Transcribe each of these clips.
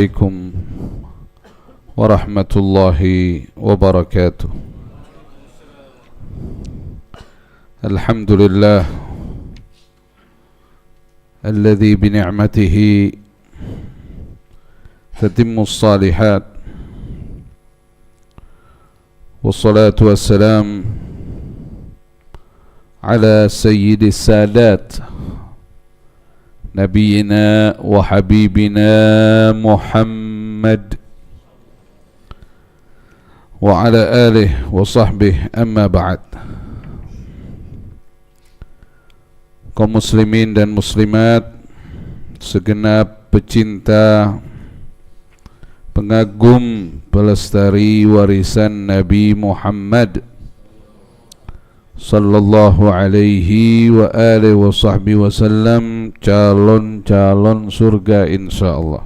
عليكم ورحمة الله وبركاته. الحمد لله الذي بنعمته تتم الصالحات، والصلاة والسلام على سيد السادات نبينا وحبيبنا محمد وعلى آله وصحبه. أما بعد. Kaum muslimin dan muslimat, segenap pecinta, pengagum, pelestari warisan Nabi Muhammad sallallahu alaihi wa alihi wa sahbihi wasallam, calon-calon surga insyaallah.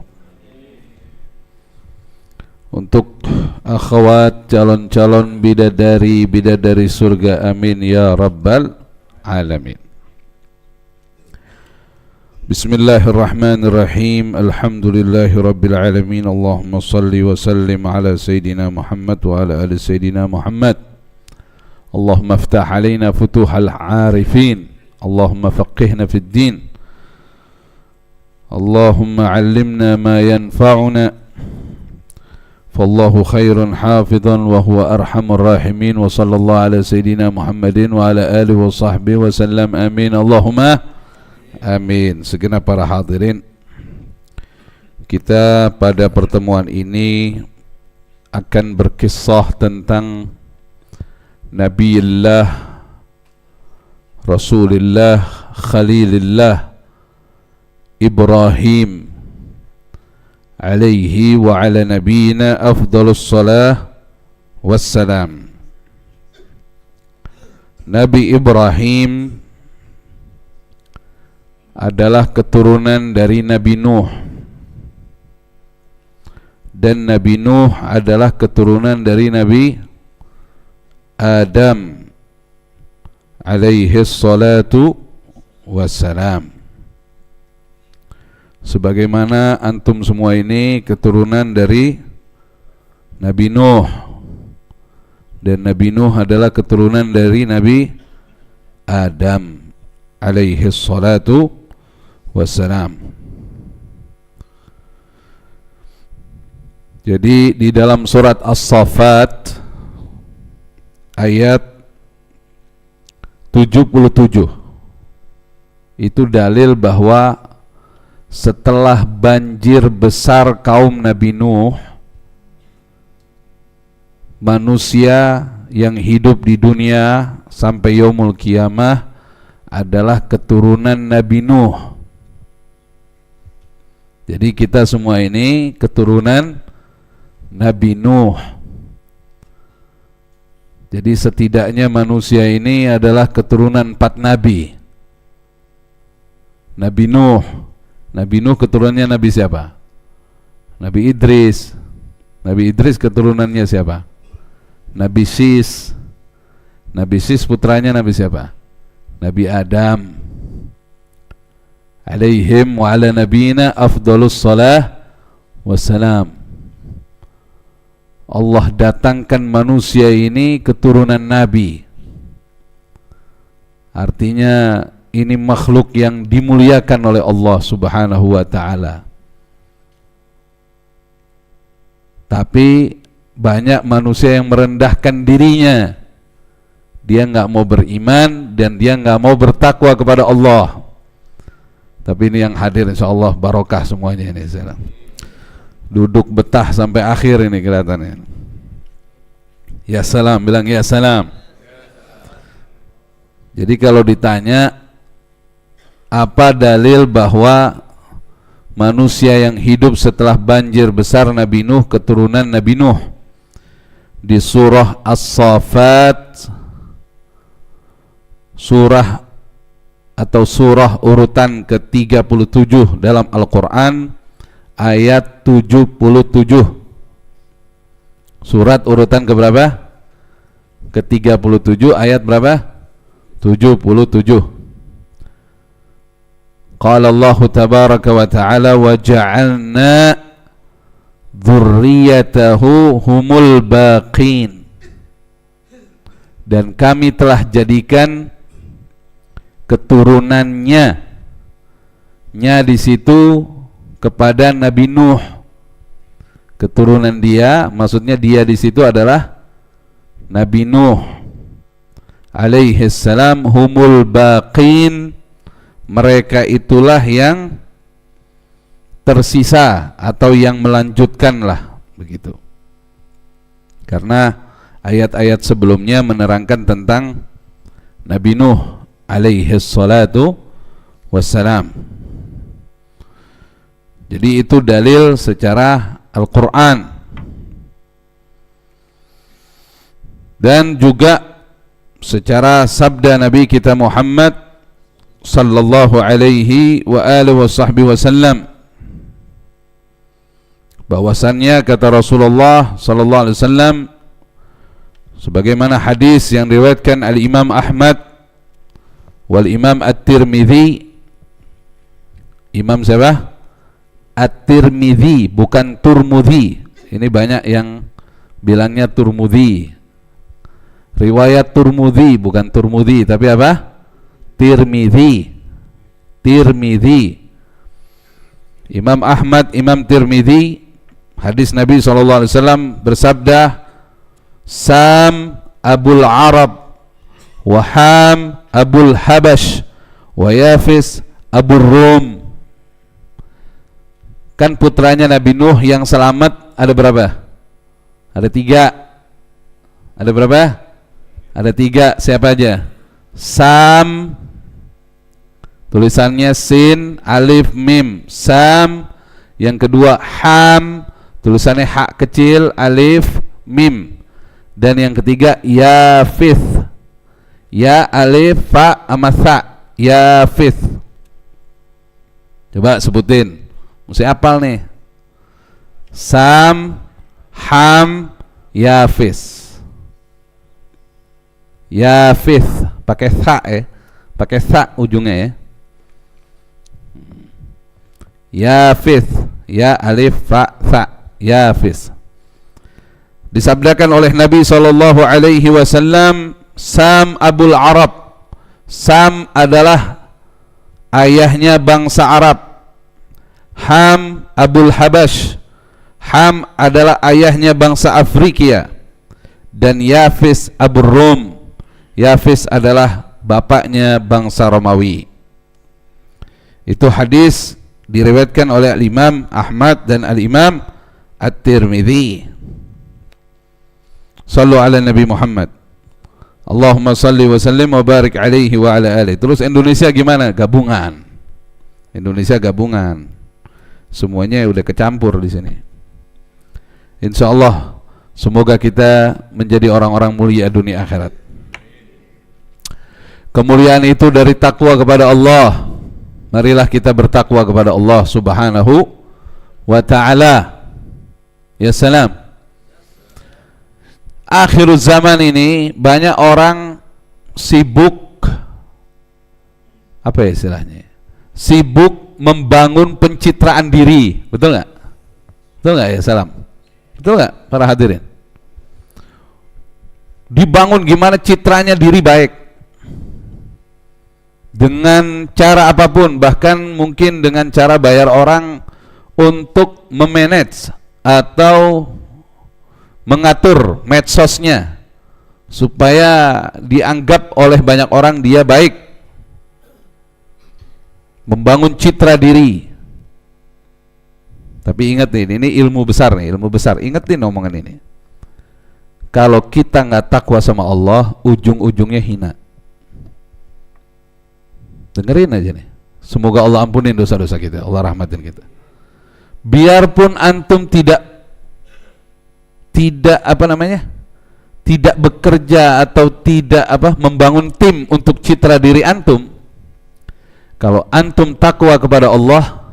Untuk akhwat calon-calon bidadari surga, amin ya rabbal alamin. Bismillahirrahmanirrahim. Alhamdulillahi rabbil alamin. Allahumma salli wa sallim ala sayyidina Muhammad wa ala ali sayyidina Muhammad. Allahumma aftah alaina futuhal arifin. Allahumma faqihna fid din. Allahumma allimna ma yanfa'una. Fallahu khairun hafidhan wa huwa arhamur rahimin. Wa sallallahu ala sayyidina Muhammadin wa ala alihi wa sahbihi wa sallam. Amin. Allahumma amin. Segenap para hadirin, kita pada pertemuan ini akan berkisah tentang Nabiullah, Rasulullah, Khalilullah Ibrahim alaihi wa ala nabiyina afdalus salah wassalam. Nabi Ibrahim adalah keturunan dari Nabi Nuh, dan Nabi Nuh adalah keturunan dari Nabi Adam alaihi salatu wassalam. Sebagaimana antum semua ini keturunan dari Nabi Nuh, dan Nabi Nuh adalah keturunan dari Nabi Adam alaihi salatu wassalam. Jadi di dalam surat As-Saffat ayat 77 itu dalil bahwa setelah banjir besar kaum Nabi Nuh, manusia yang hidup di dunia sampai yaumul qiyamah adalah keturunan Nabi Nuh. Jadi kita semua ini keturunan Nabi Nuh. Jadi setidaknya manusia ini adalah keturunan 4 nabi. Nabi Nuh. Nabi Nuh keturunannya Nabi siapa? Nabi Idris. Nabi Idris keturunannya siapa? Nabi Sis. Nabi Sis putranya Nabi siapa? Nabi Adam. Alaihim wa ala nabiyina afdalus salah wassalam. Allah datangkan manusia ini keturunan Nabi. Artinya ini makhluk yang dimuliakan oleh Allah subhanahu wa ta'ala. Tapi banyak manusia yang merendahkan dirinya. Dia nggak mau beriman dan dia nggak mau bertakwa kepada Allah. Tapi ini yang hadir insyaallah barokah semuanya ini sekarang. Duduk betah sampai akhir ini kelihatannya. Ya salam, bilang ya salam. Jadi kalau ditanya apa dalil bahwa manusia yang hidup setelah banjir besar Nabi Nuh keturunan Nabi Nuh, di surah As-Saffat, surah atau surah urutan ke-37 dalam Al-Quran, ayat 77. Surat urutan ke berapa? Ke-37 ayat berapa? 77. Qala Allah tabaraka wa ta'ala wa ja'alna dzurriyyatahu humul baqin, dan kami telah jadikan keturunannya, nya di situ kepada Nabi Nuh, keturunan dia, maksudnya dia di situ adalah Nabi Nuh alaihi salam, humul baqin, mereka itulah yang tersisa atau yang melanjutkan lah begitu. Karena ayat-ayat sebelumnya menerangkan tentang Nabi Nuh alaihi salatu wassalam. Jadi itu dalil secara Al-Quran. Dan juga secara sabda Nabi kita Muhammad sallallahu alaihi wa alihi wasallam, bahwasannya kata Rasulullah sallallahu alaihi wasallam, sebagaimana hadis yang diriwayatkan Al-Imam Ahmad wal Imam At-Tirmidzi. Imam siapa? At-Tirmidzi, bukan Turmudzi. Ini banyak yang bilangnya Turmudzi. Riwayat Turmudzi, bukan Turmudzi, tapi apa? Tirmidzi. Tirmidzi. Imam Ahmad, Imam Tirmidzi, hadis Nabi SAW bersabda, Sam Abul Arab, wa Ham Abul Habash, wa Yafis Abul Rum. Kan putranya Nabi Nuh yang selamat ada berapa? Ada 3. Ada berapa? Ada 3. Siapa aja? Sam, tulisannya sin alif mim, Sam. Yang kedua Ham, tulisannya ha kecil alif mim. Dan yang ketiga Yafith, ya alif fa sama tha, Yafith. Coba sebutin, mesti hafal nih. Sam, Ham, Yafis. Yafith pakai tha pakai tha ujungnya ya. Yafith, ya alif fa tha, Yafis. Disabdakan oleh Nabi sallallahu alaihi wasallam, Sam Abul Arab. Sam adalah ayahnya bangsa Arab. Ham Abul Habash. Ham adalah ayahnya bangsa Afrika. Dan Yafis Abul Rum. Yafis adalah bapaknya bangsa Romawi. Itu hadis diriwayatkan oleh Al-Imam Ahmad dan Al-Imam At-Tirmidzi. Sallu ala Nabi Muhammad. Allahumma salli wa sallim wa barik alaihi wa ala alihi. Terus Indonesia gimana? Gabungan. Indonesia gabungan. Semuanya udah kecampur di sini. Insyaallah semoga kita menjadi orang-orang mulia dunia akhirat. Kemuliaan itu dari takwa kepada Allah. Marilah kita bertakwa kepada Allah Subhanahu wa ta'ala. Ya salam. Akhir zaman ini banyak orang sibuk, apa ya istilahnya, sibuk membangun pencitraan diri. Betul nggak? Betul nggak ya salam? Betul nggak para hadirin? Dibangun gimana citranya diri baik, dengan cara apapun, bahkan mungkin dengan cara bayar orang untuk memanage atau mengatur medsosnya supaya dianggap oleh banyak orang dia baik, membangun citra diri. Tapi ingat nih, ini ilmu besar nih, ilmu besar. Ingetin omongan ini. Kalau kita nggak takwa sama Allah, ujung-ujungnya hina. Dengerin aja nih. Semoga Allah ampunin dosa-dosa kita, Allah rahmatin kita. Biarpun antum tidak tidak bekerja atau tidak membangun tim untuk citra diri antum, kalau antum takwa kepada Allah,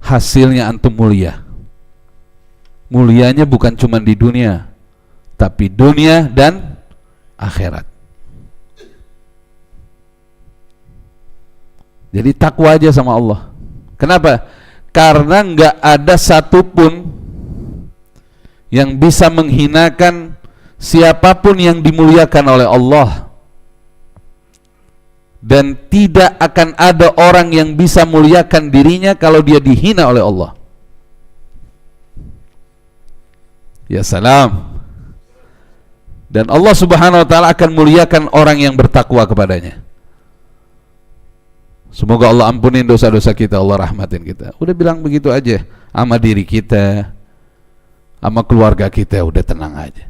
hasilnya antum mulia. Mulianya bukan cuma di dunia, tapi dunia dan akhirat. Jadi takwa aja sama Allah. Kenapa? Karena nggak ada satupun yang bisa menghinakan siapapun yang dimuliakan oleh Allah, dan tidak akan ada orang yang bisa muliakan dirinya kalau dia dihina oleh Allah. Ya salam. Dan Allah Subhanahu wa taala akan muliakan orang yang bertakwa kepadanya. Semoga Allah ampunin dosa-dosa kita, Allah rahmatin kita. Udah bilang begitu aja sama diri kita, sama keluarga kita, udah tenang aja.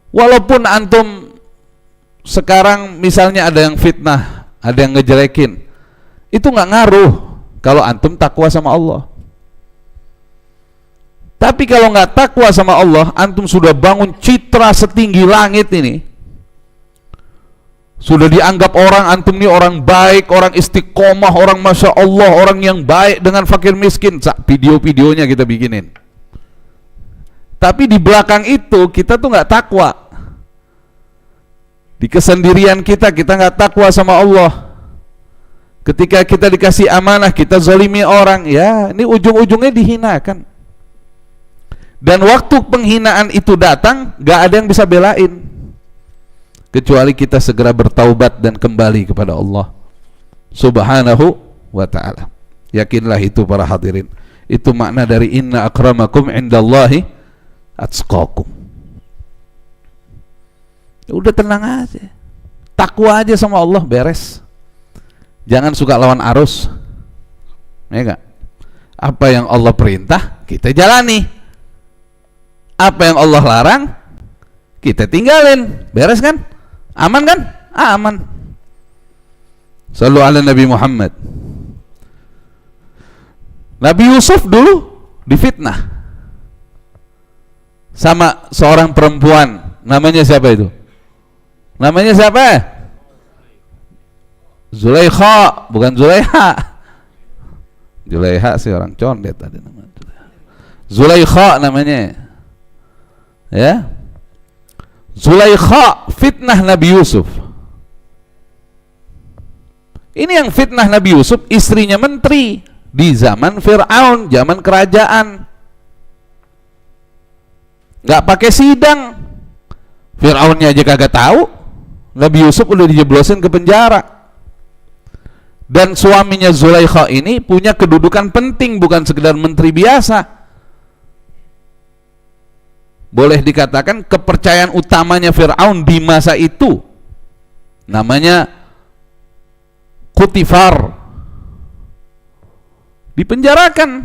Walaupun antum sekarang misalnya ada yang fitnah, ada yang ngejelekin, itu nggak ngaruh kalau antum takwa sama Allah. Tapi kalau nggak takwa sama Allah, antum sudah bangun citra setinggi langit ini, sudah dianggap orang antum ini orang baik, orang istiqomah, orang masya Allah, orang yang baik dengan fakir miskin. Video-videonya kita bikinin. Tapi di belakang itu kita tuh nggak takwa. Di kesendirian kita nggak takwa sama Allah. Ketika kita dikasih amanah, kita zalimi orang, ya ini ujung-ujungnya dihinakan. Dan waktu penghinaan itu datang, nggak ada yang bisa belain, kecuali kita segera bertaubat dan kembali kepada Allah Subhanahu wa ta'ala. Yakinlah itu para hadirin. Itu makna dari inna akramakum indallahi atqakum. Udah tenang aja, takwa aja sama Allah, beres. Jangan suka lawan arus, ya gak? Apa yang Allah perintah kita jalani, apa yang Allah larang kita tinggalin, beres kan? Aman kan? Aman. Sallu ala Nabi Muhammad. Nabi Yusuf dulu difitnah sama seorang perempuan. Namanya siapa itu? Namanya siapa? Zulaikha, bukan Zulaiha. Zulaiha sih orang condet tadi namanya. Zulaikha namanya. Ya. Zulaikha fitnah Nabi Yusuf. Ini yang fitnah Nabi Yusuf, istrinya menteri di zaman Fir'aun, zaman kerajaan. Nggak pakai sidang, Fir'aunnya aja kagak tahu, Nabi Yusuf udah dijeblosin ke penjara. Dan suaminya Zulaikha ini punya kedudukan penting, bukan sekedar menteri biasa. Boleh dikatakan kepercayaan utamanya Fir'aun di masa itu namanya Kutifar. Dipenjarakan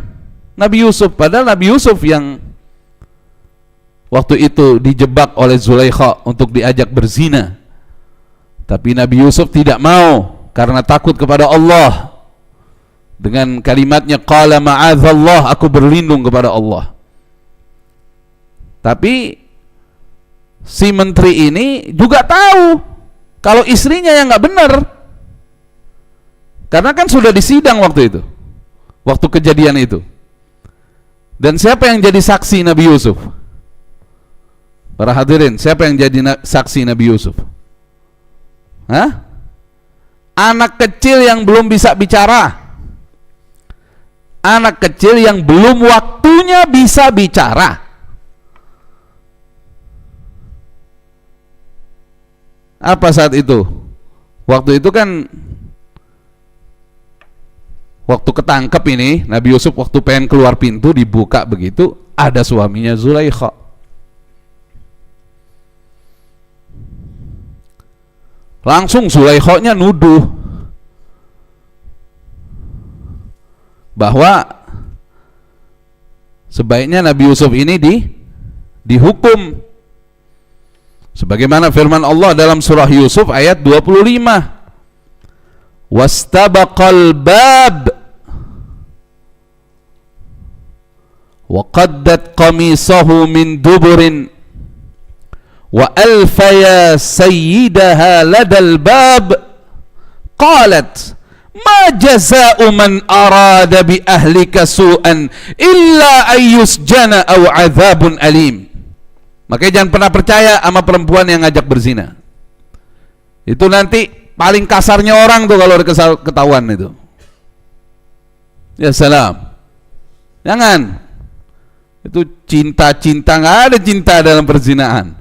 Nabi Yusuf, padahal Nabi Yusuf yang waktu itu dijebak oleh Zulaikha untuk diajak berzina. Tapi Nabi Yusuf tidak mau karena takut kepada Allah. Dengan kalimatnya qala ma'adzallah, aku berlindung kepada Allah. Tapi si menteri ini juga tahu kalau istrinya yang nggak benar, karena kan sudah disidang waktu itu, waktu kejadian itu. Dan siapa yang jadi saksi Nabi Yusuf? Para hadirin, siapa yang jadi saksi Nabi Yusuf? Hah? Anak kecil yang belum bisa bicara, anak kecil yang belum waktunya bisa bicara. Apa saat itu? Waktu itu kan waktu ketangkep ini Nabi Yusuf, waktu pengen keluar pintu dibuka begitu, ada suaminya Zulaikha. Langsung Zulaikha-nya nuduh bahwa sebaiknya Nabi Yusuf ini dihukum. Sebagaimana firman Allah dalam surah Yusuf ayat 25. Wastabaqal bab wa qaddat qamisahu min duburin wa alfaya sayyidaha ladal bab qalat ma jazaa'u man arada bi ahlika su'an illa ayyusjana aw 'adzabun alim. Makanya jangan pernah percaya sama perempuan yang ngajak berzina. Itu nanti paling kasarnya orang tuh kalau ketahuan itu. Ya salam. Jangan. Itu cinta-cinta, nggak ada cinta dalam perzinahan.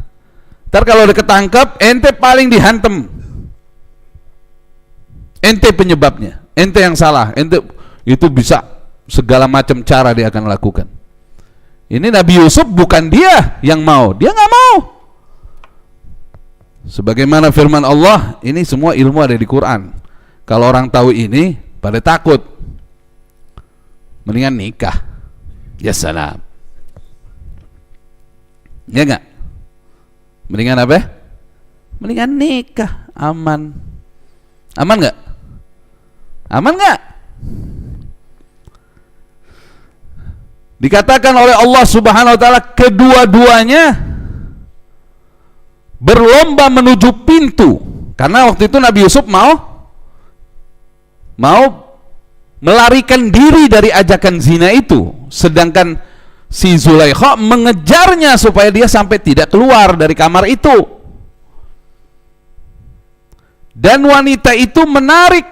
Ntar kalau udah ketangkep, ente paling dihantem. Ente penyebabnya, ente yang salah, ente itu bisa segala macam cara dia akan lakukan. Ini Nabi Yusuf bukan dia yang mau, dia nggak mau. Sebagaimana firman Allah, ini semua ilmu ada di Quran. Kalau orang tahu ini, pada takut. Mendingan nikah. Ya salam. Ya enggak? Mendingan apa? Mendingan nikah, aman. Aman enggak? Aman enggak? Dikatakan oleh Allah Subhanahu wa taala kedua-duanya berlomba menuju pintu, karena waktu itu Nabi Yusuf mau melarikan diri dari ajakan zina itu, sedangkan si Zulaikha mengejarnya supaya dia sampai tidak keluar dari kamar itu. Dan wanita itu menarik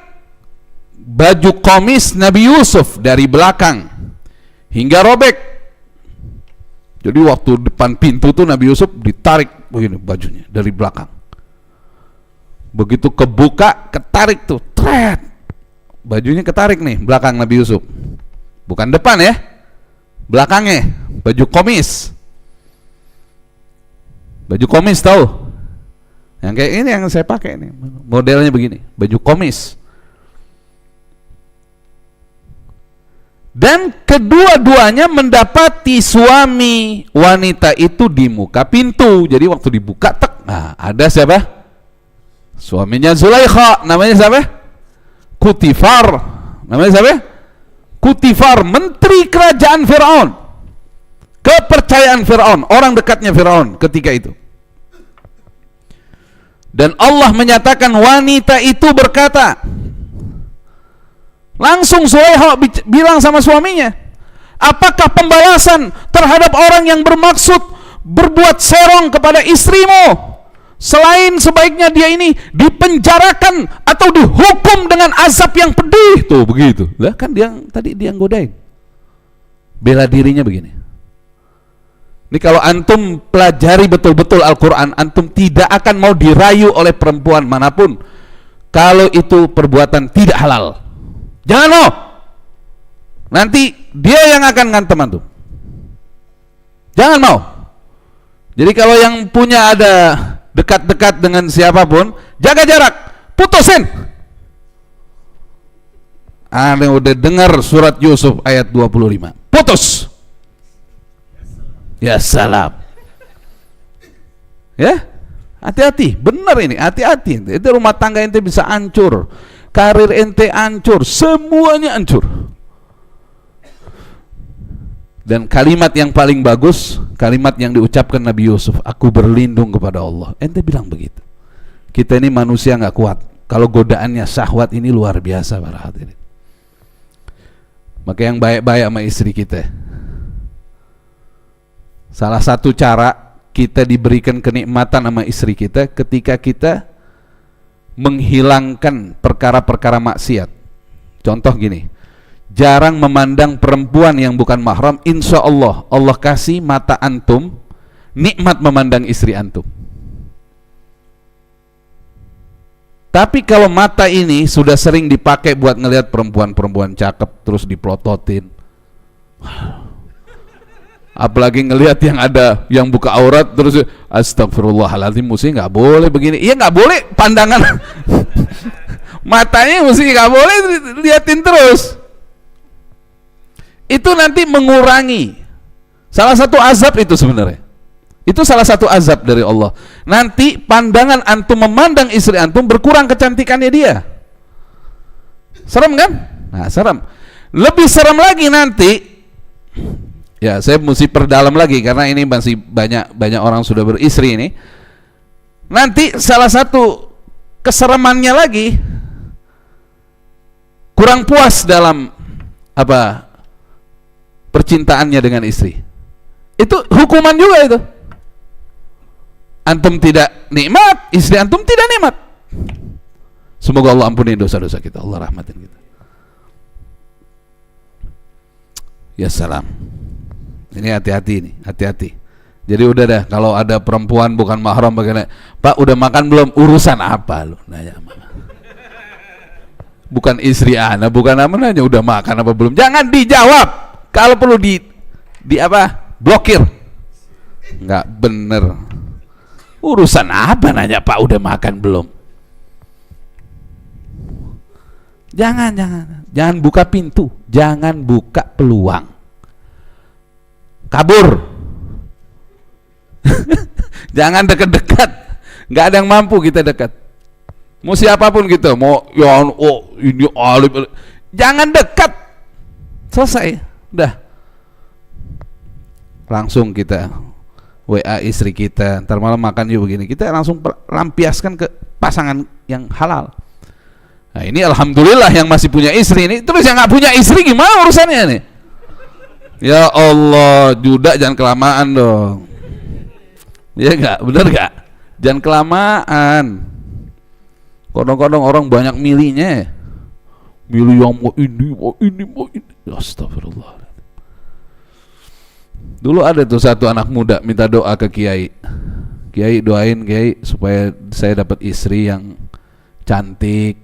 baju komis Nabi Yusuf dari belakang hingga robek. Jadi waktu depan pintu tuh Nabi Yusuf ditarik begini bajunya dari belakang. Begitu kebuka, ketarik tuh, tret. Bajunya ketarik nih belakang Nabi Yusuf. Bukan depan ya. Belakangnya, baju komis. Baju komis tahu? Yang kayak ini yang saya pakai nih. Modelnya begini, baju komis. Dan kedua-duanya mendapati suami wanita itu di muka pintu. Jadi waktu dibuka, tek, nah ada siapa? Suaminya Zulaikha. Namanya siapa? Kutifar. Namanya siapa? Kutifar, menteri kerajaan Fir'aun. Kepercayaan Fir'aun, orang dekatnya Fir'aun ketika itu. Dan Allah menyatakan wanita itu berkata, langsung Zulaikha bilang sama suaminya, apakah pembalasan terhadap orang yang bermaksud berbuat serong kepada istrimu selain sebaiknya dia ini dipenjarakan atau dihukum dengan azab yang pedih? Tuh begitu lah, kan dia tadi dia godain, bela dirinya begini. Ini kalau antum pelajari betul-betul Al-Quran, antum tidak akan mau dirayu oleh perempuan manapun kalau itu perbuatan tidak halal. Jangan mau. Nanti dia yang akan ngantem antum. Jangan mau. Jadi kalau yang punya ada dekat-dekat dengan siapapun, jaga jarak, putusin. Anda udah dengar surat Yusuf ayat 25. Putus. Ya salam. Ya, hati-hati. Benar ini, hati-hati. Itu rumah tangga ente bisa hancur. Karir ente hancur, semuanya hancur. Dan kalimat yang paling bagus, kalimat yang diucapkan Nabi Yusuf, aku berlindung kepada Allah. Ente bilang begitu. Kita ini manusia nggak kuat. Kalau godaannya syahwat ini luar biasa para hadirin. Maka yang baik-baik sama istri kita. Salah satu cara kita diberikan kenikmatan sama istri kita ketika kita menghilangkan perkara-perkara maksiat. Contoh gini, jarang memandang perempuan yang bukan mahram, insya Allah Allah kasih mata antum nikmat memandang istri antum. Tapi kalau mata ini sudah sering dipakai buat ngelihat perempuan-perempuan cakep terus dipelototin, apalagi ngelihat yang ada yang buka aurat terus astagfirullahaladzim, mesti nggak boleh begini. Iya nggak boleh pandangan matanya mesti nggak boleh liatin terus. Itu nanti mengurangi salah satu azab itu sebenarnya. Itu salah satu azab dari Allah. Nanti pandangan antum memandang istri antum berkurang kecantikannya dia. Serem kan? Nah serem. Lebih serem lagi nanti. Ya, saya mesti perdalam lagi karena ini masih banyak orang sudah beristri ini. Nanti salah satu keseremannya lagi, kurang puas dalam apa percintaannya dengan istri. Itu hukuman juga itu. Antum tidak nikmat, istri antum tidak nikmat. Semoga Allah ampuni dosa-dosa kita, Allah rahmatin kita. Ya salam. Ini hati-hati nih, hati-hati. Jadi udah dah, kalau ada perempuan bukan mahram bagaimana? Pak udah makan belum? Urusan apa lu? Nanya mana? Bukan istri ana, bukan apa nanya udah makan apa belum? Jangan dijawab. Kalau perlu di apa? Blokir. Enggak bener. Urusan apa nanya Pak udah makan belum? Jangan buka pintu, jangan buka peluang. Kabur. Jangan dekat-dekat. Nggak ada yang mampu kita dekat. Mau siapapun gitu, mau ya ini alim. Jangan dekat. Selesai. Udah. Langsung kita WA istri kita, ntar malam makan yuk begini. Kita langsung lampiaskan ke pasangan yang halal. Nah ini alhamdulillah yang masih punya istri ini. Terus yang nggak punya istri gimana urusannya nih? Ya Allah, juda jangan kelamaan dong. Ya enggak, benar enggak? Jangan kelamaan. Kadang-kadang orang banyak milihnya. Milih yang mau ini. Astagfirullah. Dulu ada tuh satu anak muda minta doa ke kiai. Kiai doain kiai supaya saya dapat istri yang cantik.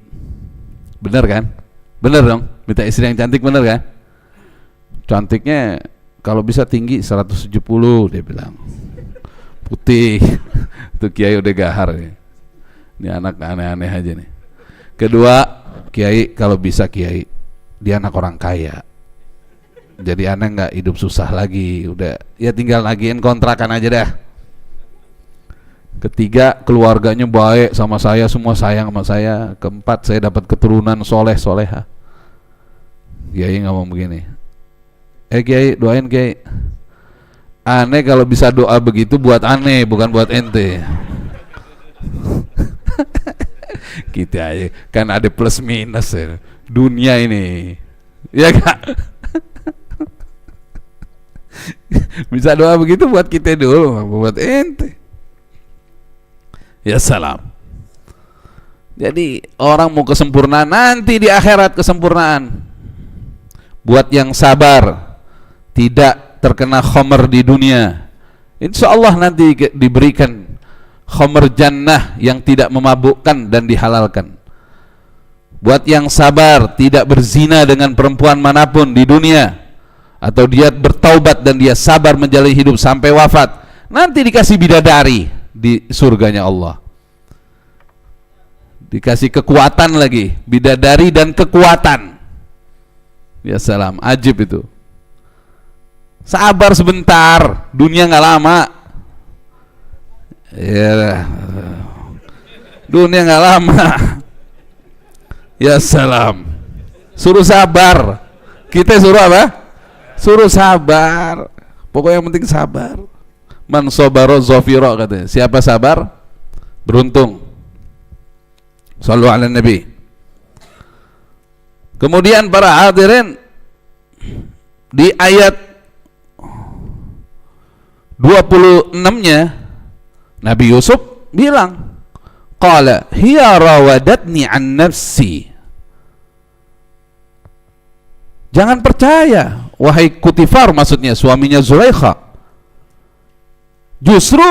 Bener kan? Bener dong, minta istri yang cantik bener kan? Cantiknya kalau bisa tinggi 170 dia bilang. Putih. Tuh kiai udah gahar ya. Ini anak aneh-aneh aja nih. Kedua, kiai kalau bisa kiai dia anak orang kaya. Jadi aneh nggak hidup susah lagi, udah ya tinggal nagihin kontrakan aja dah. Ketiga, keluarganya baik sama saya, semua sayang sama saya. Keempat, saya dapat keturunan soleh soleha. Kiai ngomong begini, kiai doain kiai. Aneh kalau bisa doa begitu buat aneh, bukan buat ente. Kita aja kan ada plus minus ya. Dunia ini, ya kak. Bisa doa begitu buat kita dulu, buat ente. Ya salam. Jadi orang mau kesempurnaan nanti di akhirat kesempurnaan. Buat yang sabar, tidak terkena khamr di dunia, insya Allah nanti diberikan khamr jannah yang tidak memabukkan dan dihalalkan. Buat yang sabar tidak berzina dengan perempuan manapun di dunia, atau dia bertaubat dan dia sabar menjalani hidup sampai wafat, nanti dikasih bidadari di surganya Allah, dikasih kekuatan lagi, bidadari dan kekuatan. Ya salam, ajib itu. Sabar sebentar, dunia nggak lama. Ya, dunia nggak lama. Ya salam. Suruh sabar. Kita suruh apa? Suruh sabar. Pokoknya yang penting sabar. Man sabara zafira katanya. Siapa sabar? Beruntung. Shallu ala Nabi. Kemudian para hadirin, di ayat 26-nya Nabi Yusuf bilang, qala hiya rawadatni an nafsi. Jangan percaya wahai Kutifar, maksudnya suaminya Zulaikha. Justru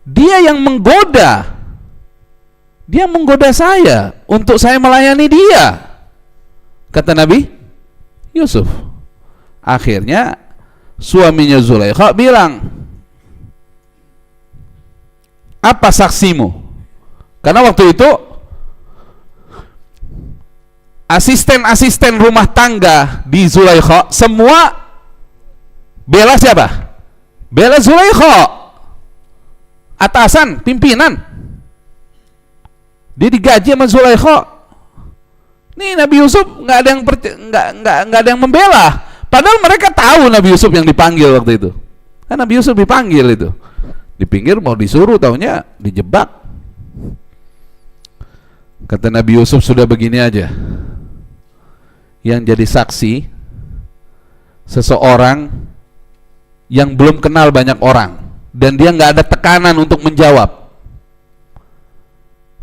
dia yang menggoda. Dia menggoda saya untuk saya melayani dia, kata Nabi Yusuf. Akhirnya suaminya Zulaikha bilang, apa saksimu? Karena waktu itu asisten-asisten rumah tangga di Zulaikha semua bela siapa? Bela Zulaikha. Atasan, pimpinan. Dia digaji sama Zulaikha. Nih Nabi Yusuf nggak ada yang membela. Padahal mereka tahu Nabi Yusuf yang dipanggil waktu itu. Kan Nabi Yusuf dipanggil itu. Di pinggir mau disuruh, taunya dijebak. Kata Nabi Yusuf, sudah begini aja. Yang jadi saksi seseorang yang belum kenal banyak orang dan dia nggak ada tekanan untuk menjawab.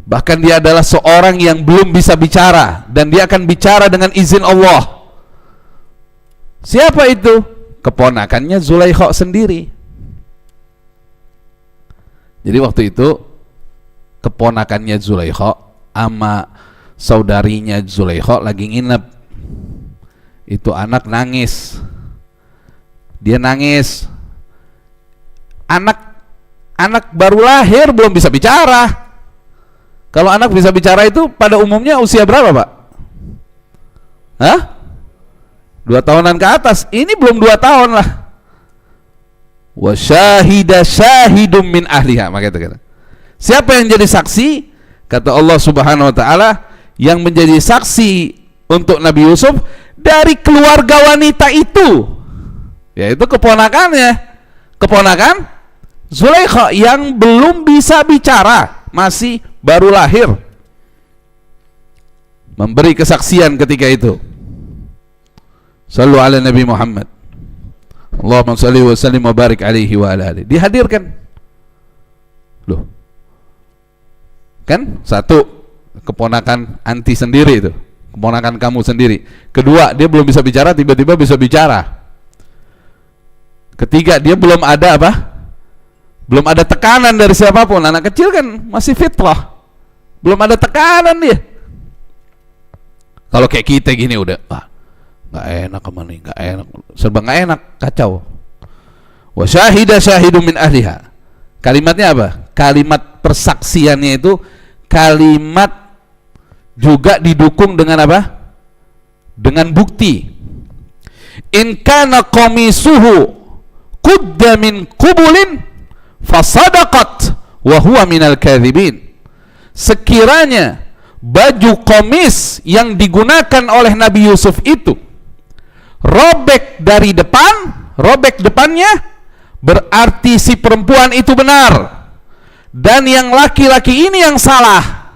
Bahkan dia adalah seorang yang belum bisa bicara dan dia akan bicara dengan izin Allah. Siapa itu? Keponakannya Zulaikha sendiri. Jadi waktu itu keponakannya Zulaikha sama saudarinya Zulaikha lagi nginep. Itu anak nangis. Dia nangis. Anak baru lahir belum bisa bicara. Kalau anak bisa bicara itu pada umumnya usia berapa, Pak? Hah? 2 tahunan ke atas. Ini belum 2 tahun lah. Wa syahida syahidum min ahliha, maka itu kata. Siapa yang jadi saksi? Kata Allah Subhanahu wa taala, yang menjadi saksi untuk Nabi Yusuf dari keluarga wanita itu, yaitu keponakan Zulaikha yang belum bisa bicara, masih baru lahir, memberi kesaksian ketika itu. Sallu ala Nabi Muhammad. Allahumma salli wa sallim wa barik alaihi wa ala alihi. Dihadirkan. Loh. Kan? Satu, keponakan anti sendiri itu. Keponakan kamu sendiri. Kedua, dia belum bisa bicara, tiba-tiba bisa bicara. Ketiga, dia belum ada apa? Belum ada tekanan dari siapapun. Anak kecil kan masih fitrah. Belum ada tekanan dia. Kalau kayak kita gini udah, nggak enak kemana, nggak enak, serba nggak enak, kacau. Wa syahida syahidum min ahliha. Kalimatnya apa? Kalimat persaksiannya itu kalimat juga didukung dengan apa? Dengan bukti. In kana qamisuhu qudda min qubulin fasadaqat wa huwa minal kadhibin. Sekiranya baju komis yang digunakan oleh Nabi Yusuf itu robek dari depan, robek depannya, berarti si perempuan itu benar dan yang laki-laki ini yang salah.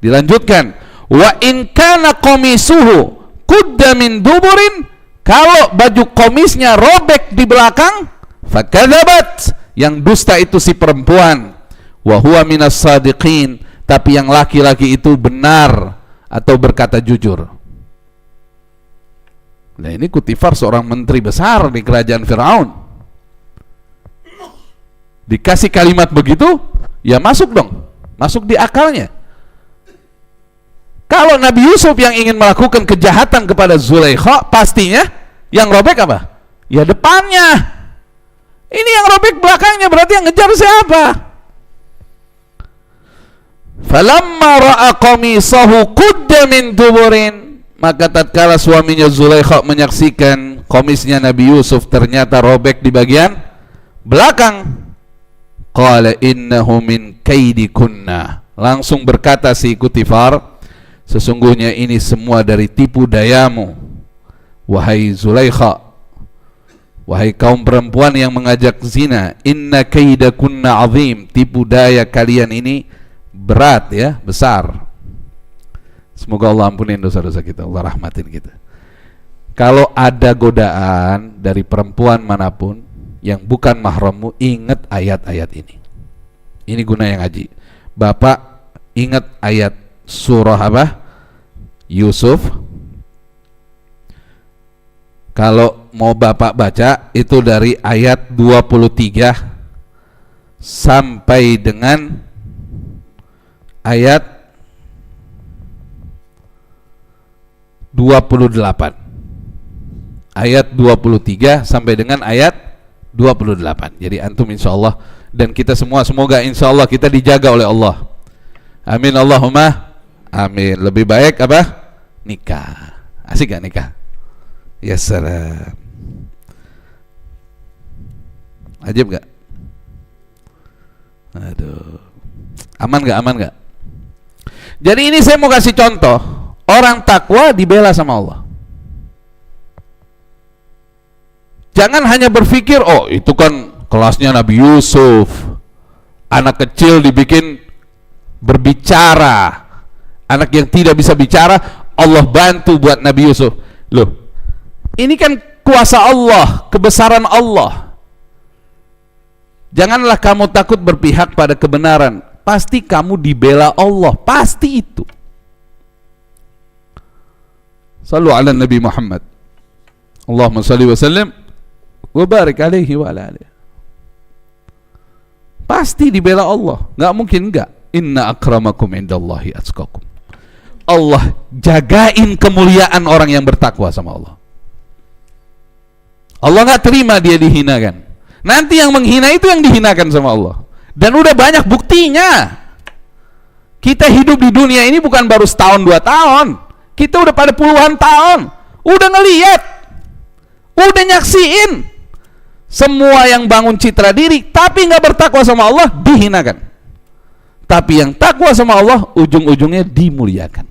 Dilanjutkan, wa in kana qamisuhu qudda min duburin, kalau baju komisnya robek di belakang, fakadzabat, yang dusta itu si perempuan, wa huwa minas sadiqin, tapi yang laki-laki itu benar atau berkata jujur. Nah, ini Kutifar seorang menteri besar di kerajaan Firaun. Dikasih kalimat begitu, ya masuk dong, masuk di akalnya. Kalau Nabi Yusuf yang ingin melakukan kejahatan kepada Zulaikha, pastinya yang robek apa? Ya depannya. Ini yang robek belakangnya, berarti yang ngejar siapa? Falamma ra'a qamisahu qudda min duburin, maka tatkala suaminya Zulaikha menyaksikan komisnya Nabi Yusuf ternyata robek di bagian belakang, qala innahu min kaidikunna, langsung berkata si Kutifar, sesungguhnya ini semua dari tipu dayamu, wahai Zulaikha, wahai kaum perempuan yang mengajak zina, inna kaidakunna azim, tipu daya kalian ini berat ya, besar. Semoga Allah ampunin dosa-dosa kita, Allah rahmatin kita. Kalau ada godaan dari perempuan manapun yang bukan mahrammu, ingat ayat-ayat ini. Ini guna yang ngaji. Bapak ingat ayat surah apa? Yusuf. Kalau mau Bapak baca itu dari ayat 23 sampai dengan ayat 28. Ayat 23 sampai dengan ayat 28. Jadi antum insyaallah dan kita semua semoga insyaallah kita dijaga oleh Allah. Amin Allahumma amin. Lebih baik apa? Nikah. Asik gak nikah? Ya salam. Ajib gak? Aduh. Aman gak? Aman gak? Jadi ini saya mau kasih contoh. Orang takwa dibela sama Allah. Jangan hanya berpikir, oh itu kan kelasnya Nabi Yusuf, anak kecil dibikin berbicara, anak yang tidak bisa bicara Allah bantu buat Nabi Yusuf. Loh, ini kan kuasa Allah, kebesaran Allah. Janganlah kamu takut berpihak pada kebenaran, pasti kamu dibela Allah, pasti itu. Sallu ala Nabi Muhammad. Allahumma salli wa sallim wa barik alaihi wa ala alihi. Pasti dibela Allah, nggak mungkin enggak. Inna akramakum indallahi atqakum. Allah jagain kemuliaan orang yang bertakwa sama Allah. Allah nggak terima dia dihinakan. Nanti yang menghina itu yang dihinakan sama Allah. Dan udah banyak buktinya. Kita hidup di dunia ini bukan baru setahun 2 tahun. Kita udah pada puluhan tahun. Udah ngeliat, udah nyaksiin. Semua yang bangun citra diri tapi nggak bertakwa sama Allah dihinakan. Tapi yang takwa sama Allah ujung-ujungnya dimuliakan.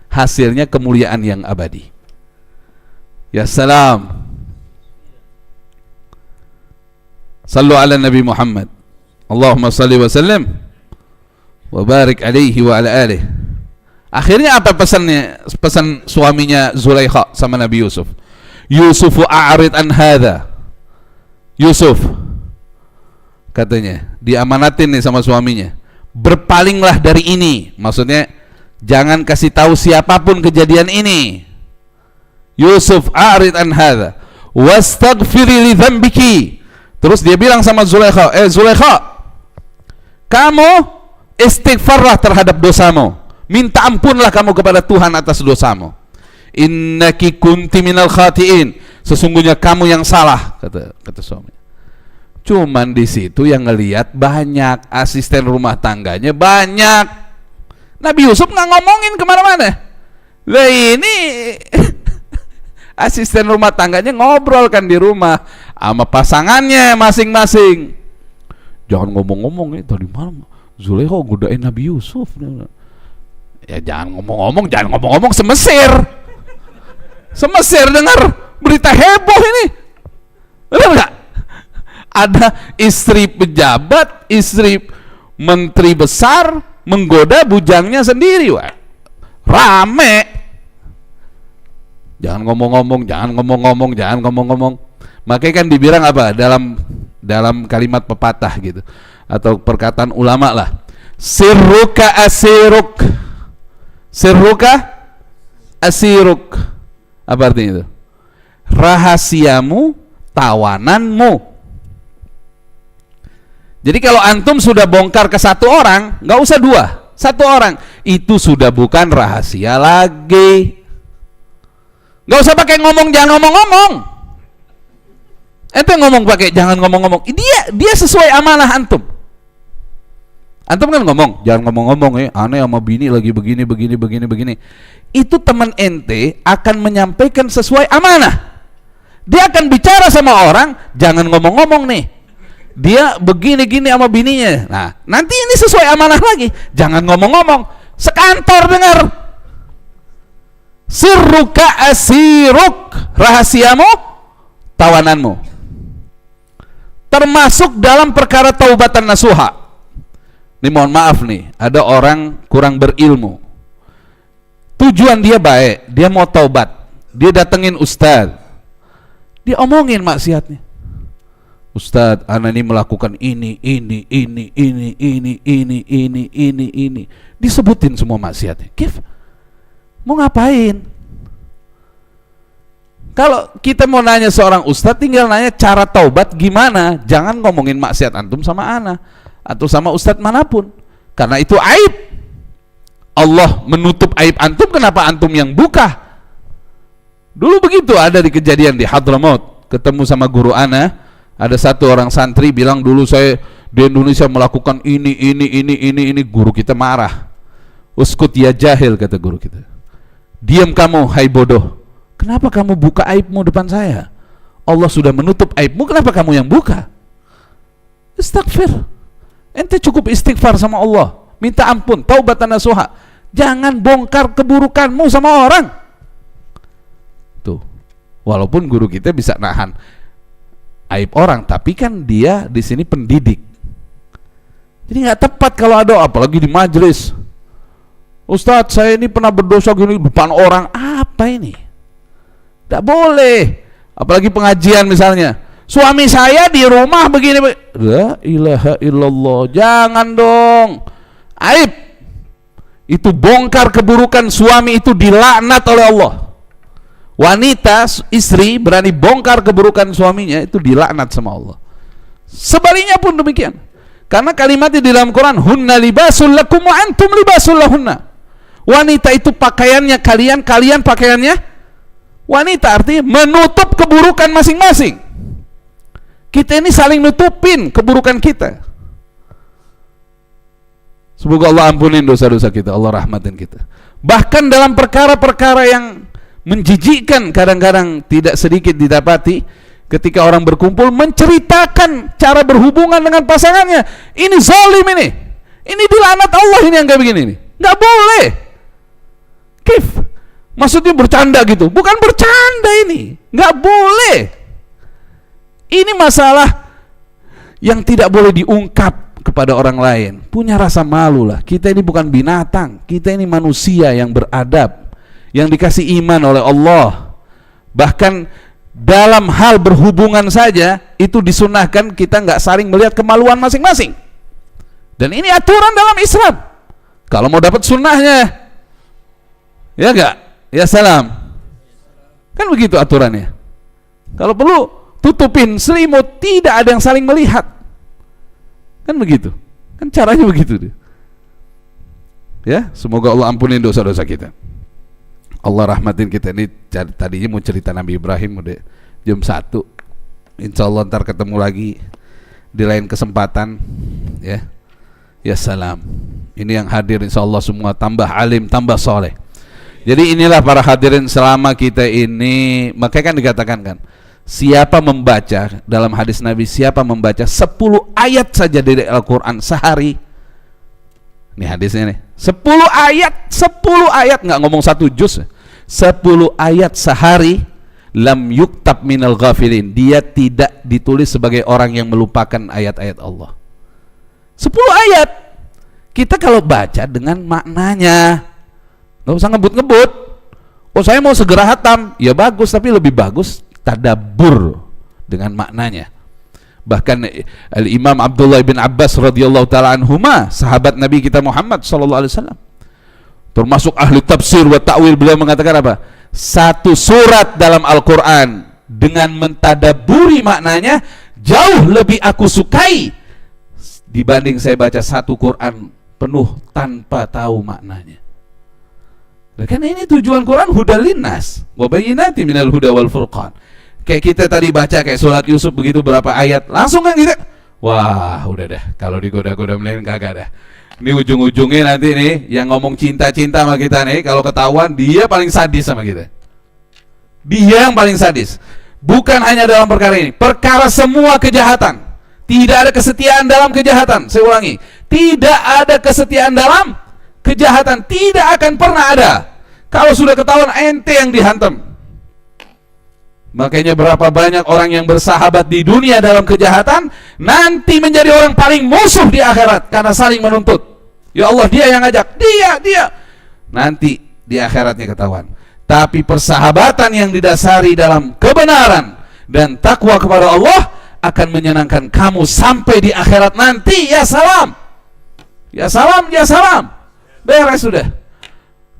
Hasilnya kemuliaan yang abadi. Ya salam. Sallu ala Nabi Muhammad. Allahumma salli wa sallim wa barik alaihi wa ala alihi. Akhirnya apa pesannya? Pesan suaminya Zulaikha sama Nabi Yusuf. Yusufu a'rid an hadha. Yusuf, katanya, diamanatin nih sama suaminya, berpalinglah dari ini. Maksudnya jangan kasih tahu siapapun kejadian ini. Yusuf, a'rid an hadha wastaghfiri li dzambiki. Terus dia bilang sama Zulaikha, Zulaikha, kamu istighfarlah terhadap dosamu, minta ampunlah kamu kepada Tuhan atas dosamu. Innaki kunti minal khatiin. Sesungguhnya kamu yang salah, kata suami. Cuman di situ yang ngelihat banyak, asisten rumah tangganya banyak. Nabi Yusuf nggak ngomongin kemana-mana. Lah ini asisten rumah tangganya ngobrol kan di rumah sama pasangannya masing-masing. Jangan ngomong-ngomong nih, tadi malam Zulaikha godain Nabi Yusuf. Ya jangan ngomong-ngomong, semesir. Semesir dengar berita heboh ini. Benar nggak? Ada istri pejabat, istri menteri besar menggoda bujangnya sendiri, wah. Rame. Jangan ngomong-ngomong. Makanya kan dibilang apa dalam kalimat pepatah gitu atau perkataan ulama lah. Sirruka asiruk. Apa artinya itu? Rahasiamu tawananmu. Jadi kalau antum sudah bongkar ke 1 orang, nggak usah 2, 1 orang, itu sudah bukan rahasia lagi. Nggak usah pakai ngomong, jangan ngomong-ngomong. Ente ngomong pakai jangan ngomong-ngomong. Dia sesuai amanah antum. Antum kan ngomong, jangan ngomong-ngomong, aneh sama bini lagi begini. Itu teman ente akan menyampaikan sesuai amanah. Dia akan bicara sama orang, jangan ngomong-ngomong nih. Dia begini-gini sama bininya. Nah, nanti ini sesuai amanah lagi. Jangan ngomong-ngomong. Sekantor dengar. Sirruka asiruk. Rahasiamu, tawananmu. Termasuk dalam perkara taubatan nasuha. Ini mohon maaf nih, ada orang kurang berilmu. Tujuan dia baik, dia mau taubat. Dia datengin ustaz. Dia omongin maksiatnya. Ustaz, ana ini melakukan ini. Disebutin semua maksiatnya. Kif? Mau ngapain? Kalau kita mau nanya seorang ustaz, tinggal nanya cara taubat gimana. Jangan ngomongin maksiat antum sama ana atau sama ustaz manapun. Karena itu aib. Allah menutup aib antum, kenapa antum yang buka? Dulu begitu ada di kejadian di Hadramaut. Ketemu sama guru ana. Ada satu orang santri bilang, dulu saya di Indonesia melakukan ini. Guru kita marah. Uskut ya jahil, kata guru kita. Diam kamu, hai bodoh. Kenapa kamu buka aibmu depan saya? Allah sudah menutup aibmu, kenapa kamu yang buka? Istighfar. Ente cukup istighfar sama Allah. Minta ampun, taubatan nasuha. Jangan bongkar keburukanmu sama orang. Tuh. Walaupun guru kita bisa nahan aib orang, tapi kan dia di sini pendidik. Jadi nggak tepat kalau ada, apalagi di majelis. Ustadz, saya ini pernah berdosa gini depan orang. Apa ini? Nggak boleh. Apalagi pengajian misalnya. Suami saya di rumah begini. La ilaha illallah. Jangan dong. Aib. Itu bongkar keburukan suami, itu dilaknat oleh Allah. Wanita, istri berani bongkar keburukan suaminya, itu dilaknat sama Allah. Sebaliknya pun demikian. Karena kalimatnya di dalam Quran, hunna libasul lakum wa antum libasul lahunna. Wanita itu pakaiannya kalian, kalian pakaiannya wanita. Artinya menutup keburukan masing-masing. Kita ini saling nutupin keburukan kita. Semoga Allah ampunin dosa-dosa kita, Allah rahmatin kita. Bahkan dalam perkara-perkara yang menjijikkan, kadang-kadang tidak sedikit didapati ketika orang berkumpul menceritakan cara berhubungan dengan pasangannya. Ini zalim ini dilaknat Allah ini yang kayak begini nih. Nggak boleh. Kif, maksudnya bercanda gitu? Bukan bercanda ini, nggak boleh. Ini masalah yang tidak boleh diungkap kepada orang lain. Punya rasa malu lah. Kita ini bukan binatang, kita ini manusia yang beradab, yang dikasih iman oleh Allah. Bahkan dalam hal berhubungan saja itu disunahkan kita nggak saling melihat kemaluan masing-masing. Dan ini aturan dalam Islam. Kalau mau dapat sunnahnya, ya nggak? Ya salam. Kan begitu aturannya. Kalau perlu tutupin selimut, tidak ada yang saling melihat. Kan begitu. Kan caranya begitu. Ya, semoga Allah ampunin dosa-dosa kita. Allah rahmatin kita. Ini tadinya mau cerita Nabi Ibrahim udah jam 1. Insya Allah ntar ketemu lagi di lain kesempatan. Ya, ya salam. Ini yang hadir insya Allah semua tambah alim, tambah soleh. Jadi inilah para hadirin selama kita ini, makanya kan dikatakan kan, siapa membaca dalam hadis Nabi, siapa membaca 10 ayat saja dari Al-Quran sehari. Ini hadisnya nih, 10 ayat, nggak ngomong 1 juz, 10 ayat sehari, lam yuktab minal ghafilin, dia tidak ditulis sebagai orang yang melupakan ayat-ayat Allah. 10 ayat. Kita kalau baca dengan maknanya, nggak usah ngebut-ngebut. Oh saya mau segera hatam, ya bagus, tapi lebih bagus tadabbur dengan maknanya. Bahkan Imam Abdullah bin Abbas radhiyallahu taala anhuma, sahabat Nabi kita Muhammad sallallahu alaihi wasallam, termasuk ahli tafsir wa ta'wil, beliau mengatakan apa? Satu surat dalam Al-Quran dengan mentadabburi maknanya jauh lebih aku sukai dibanding saya baca satu Quran penuh tanpa tahu maknanya. Nah, kan ini tujuan Quran hudal linnas wa bayyinatin minal huda wal furqan. Kayak kita tadi baca kayak surat Yusuf begitu berapa ayat, langsung kan kita, wah udah dah, kalau digoda-goda melain kagak dah. Ini ujung-ujungnya nanti nih yang ngomong cinta-cinta sama kita nih, kalau ketahuan dia paling sadis sama kita. Dia yang paling sadis. Bukan hanya dalam perkara ini, perkara semua kejahatan. Tidak ada kesetiaan dalam kejahatan. Saya ulangi, tidak ada kesetiaan dalam kejahatan, tidak akan pernah ada. Kalau sudah ketahuan ente yang dihantam. Makanya berapa banyak orang yang bersahabat di dunia dalam kejahatan nanti menjadi orang paling musuh di akhirat karena saling menuntut. Ya Allah, dia yang ngajak, dia. Nanti di akhiratnya ketahuan. Tapi persahabatan yang didasari dalam kebenaran dan takwa kepada Allah akan menyenangkan kamu sampai di akhirat nanti. Ya salam. Ya salam, ya salam. Beres sudah.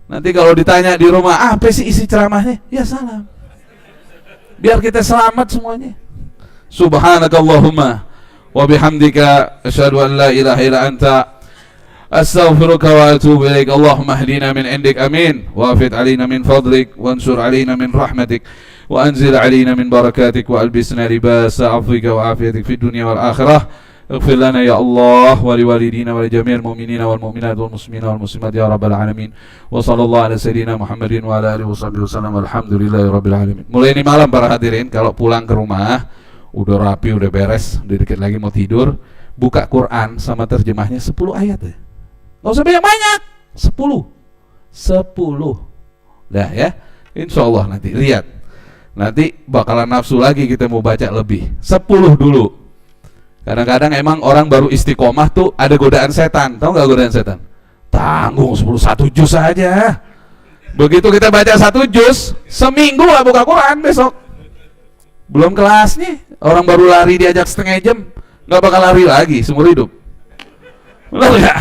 Nanti kalau ditanya di rumah, apa sih isi ceramahnya? Ya salam. Biar kita selamat semuanya. Subhanakallahumma wa bihamdika asyhadu an la ilaha illa anta astaghfiruka wa atubu ilaik. Allahumma hdina min indik, amin. Wa afid alaina min fadlik wa ansur alaina min rahmatik wa anzil alaina min barakatik wa albisna libasa afwika wa afiyatik fid dunya wal akhirah. اغفر لنا يا الله ولوالدينا ولجميع المؤمنين والمؤمنات والمسلمين والمسلمات يا رب العالمين. وصلى الله على سيدنا محمد وعلى آله وصحبه وسلم. Alhamdulillahi rabbil alamin. Mulai ini malam para hadirin, kalau pulang ke rumah udah rapi, udah beres, udah dikit lagi mau tidur, buka Quran sama terjemahnya 10 ayat ya. Gak usah banyak-banyak, 10. Dah ya, insya Allah nanti lihat, nanti bakalan nafsu lagi kita mau baca lebih. 10 dulu. Kadang-kadang emang orang baru istiqomah tuh ada godaan setan. Tahu nggak godaan setan? Tanggung 1 juz saja. Begitu kita baca 1 juz, seminggu lah buka Quran besok. Belum kelasnya, orang baru lari diajak setengah jam, nggak bakal lari lagi seumur hidup. Betul nggak?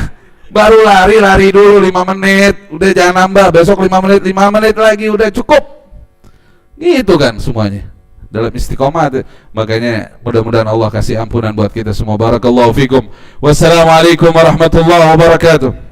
Baru lari dulu 5 menit, udah jangan nambah. Besok 5 menit lagi udah cukup. Gitu kan semuanya dalam istiqomah. Makanya mudah-mudahan Allah kasih ampunan buat kita semua. Barakallahu fikum. Wassalamualaikum warahmatullahi wabarakatuh.